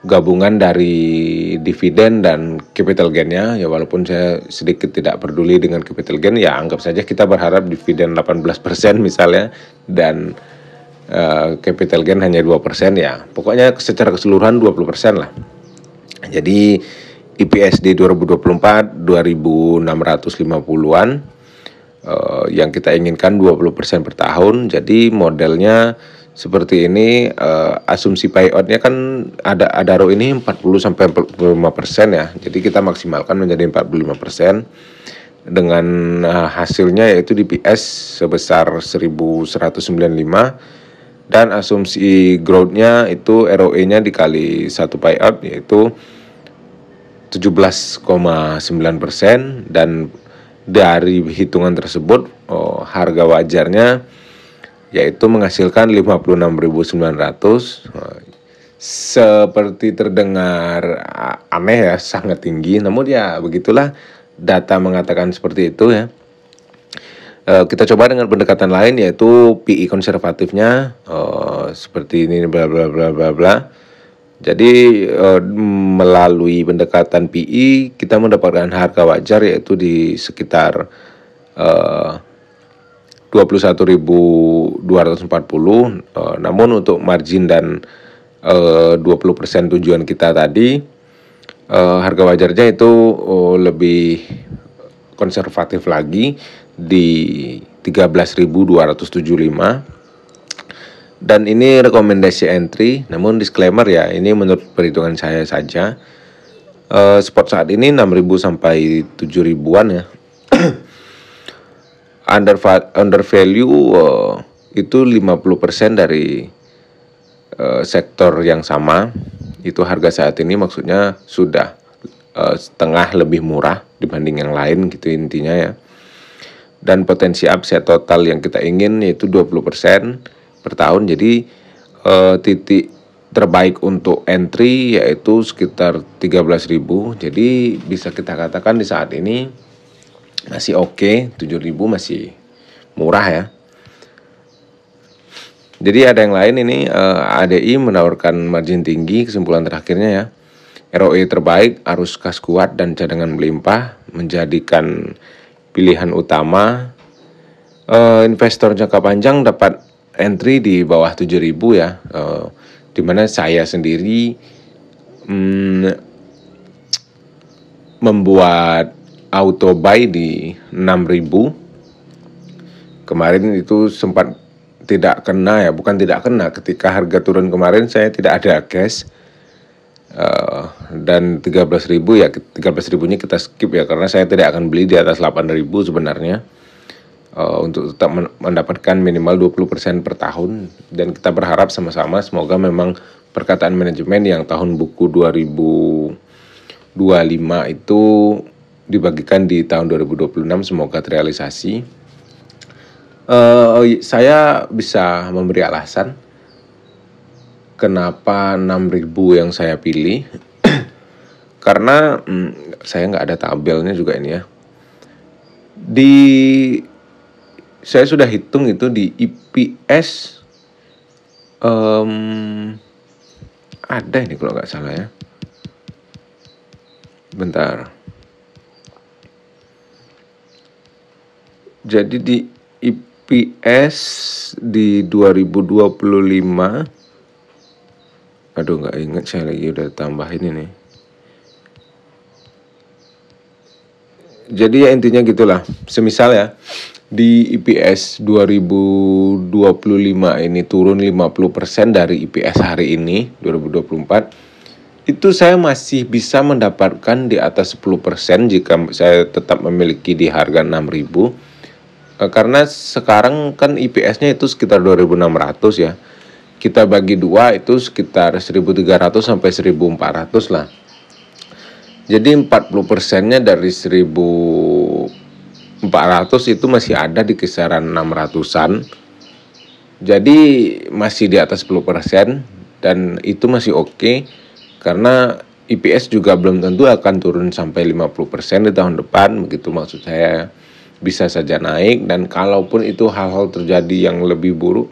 Speaker 1: gabungan dari dividen dan capital gain-nya ya, walaupun saya sedikit tidak peduli dengan capital gain ya, anggap saja kita berharap dividen 18% misalnya dan capital gain hanya 2% ya. Pokoknya secara keseluruhan 20% lah. Jadi EPS di 2024 2.650-an, yang kita inginkan 20% per tahun. Jadi modelnya seperti ini, asumsi payout-nya kan ada Adaro ini 40-45% ya. Jadi kita maksimalkan menjadi 45% dengan hasilnya yaitu DPS sebesar 1.195 dan asumsi growth-nya itu ROE-nya dikali 1 payout yaitu 17,9%, dan dari hitungan tersebut harga wajarnya yaitu menghasilkan 56.900. Seperti terdengar aneh ya, sangat tinggi, namun ya begitulah data mengatakan seperti itu ya. Kita coba dengan pendekatan lain yaitu PI konservatifnya seperti ini bla bla bla bla bla. Jadi melalui pendekatan PI kita mendapatkan harga wajar yaitu di sekitar 21.240, namun untuk margin dan 20% tujuan kita tadi, harga wajarnya itu lebih konservatif lagi di 13.275. Dan ini rekomendasi entry, namun disclaimer ya, ini menurut perhitungan saya saja. Spot saat ini 6.000 sampai 7.000-an ya. Under value itu 50% dari sektor yang sama. Itu harga saat ini maksudnya sudah setengah lebih murah dibanding yang lain gitu intinya ya. Dan potensi upside total yang kita ingin yaitu 20% per tahun. Jadi titik terbaik untuk entry yaitu sekitar 13.000. Jadi bisa kita katakan di saat ini masih oke, 7.000 masih murah ya. Jadi ada yang lain ini, ADI menawarkan margin tinggi. Kesimpulan terakhirnya ya, ROE terbaik, arus kas kuat dan cadangan melimpah menjadikan pilihan utama. Investor jangka panjang dapat entry di bawah 7.000 ya, dimana saya sendiri membuat auto buy di 6.000. Kemarin itu sempat tidak kena ya, bukan tidak kena, ketika harga turun kemarin saya tidak ada cash. Dan 13.000 ya, 13.000-nya kita skip ya, karena saya tidak akan beli di atas 8.000 sebenarnya, untuk tetap mendapatkan minimal 20% per tahun. Dan kita berharap sama-sama semoga memang perkataan manajemen yang tahun buku 2025 itu dibagikan di tahun 2026 semoga terrealisasi. Saya bisa memberi alasan kenapa 6.000 yang saya pilih. Karena saya nggak ada tabelnya juga ini ya. Saya sudah hitung itu di EPS ada ini kalau nggak salah ya. Bentar. Jadi di EPS di 2025, aduh nggak ingat saya lagi, udah tambahin ini. Jadi ya intinya gitulah. Semisal ya di EPS 2025 ini turun 50% dari EPS hari ini 2024, itu saya masih bisa mendapatkan di atas 10% jika saya tetap memiliki di harga 6.000. Karena sekarang kan IPS-nya itu sekitar 2.600 ya. Kita bagi dua itu sekitar 1.300 sampai 1.400 lah. Jadi 40%-nya dari 1.400 itu masih ada di kisaran 600-an. Jadi masih di atas 10%, dan itu masih oke. Karena IPS juga belum tentu akan turun sampai 50% di tahun depan, begitu maksud saya. Bisa saja naik, dan kalaupun itu hal-hal terjadi yang lebih buruk,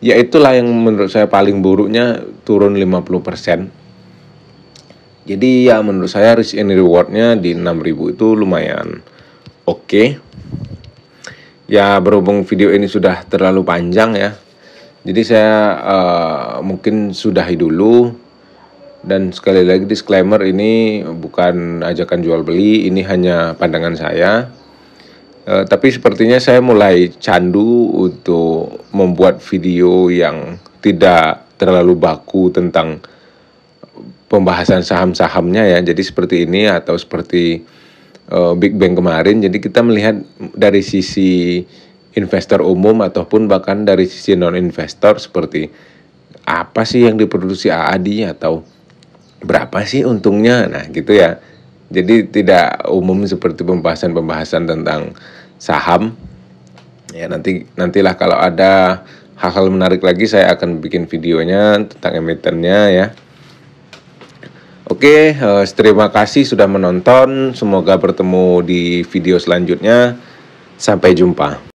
Speaker 1: ya itulah yang menurut saya paling buruknya, turun 50%. Jadi ya menurut saya risk and rewardnya di 6.000 itu lumayan oke. Ya berhubung video ini sudah terlalu panjang ya, jadi saya mungkin sudahi dulu. Dan sekali lagi disclaimer, ini bukan ajakan jual beli, ini hanya pandangan saya. Tapi sepertinya saya mulai candu untuk membuat video yang tidak terlalu baku tentang pembahasan saham-sahamnya ya. Jadi seperti ini atau seperti Big Bang kemarin. Jadi kita melihat dari sisi investor umum ataupun bahkan dari sisi non-investor, seperti apa sih yang diproduksi AAD atau berapa sih untungnya. Nah gitu ya. Jadi tidak umum seperti pembahasan-pembahasan tentang saham. Ya nantilah kalau ada hal-hal menarik lagi saya akan bikin videonya tentang emitennya ya. Oke, terima kasih sudah menonton. Semoga bertemu di video selanjutnya. Sampai jumpa.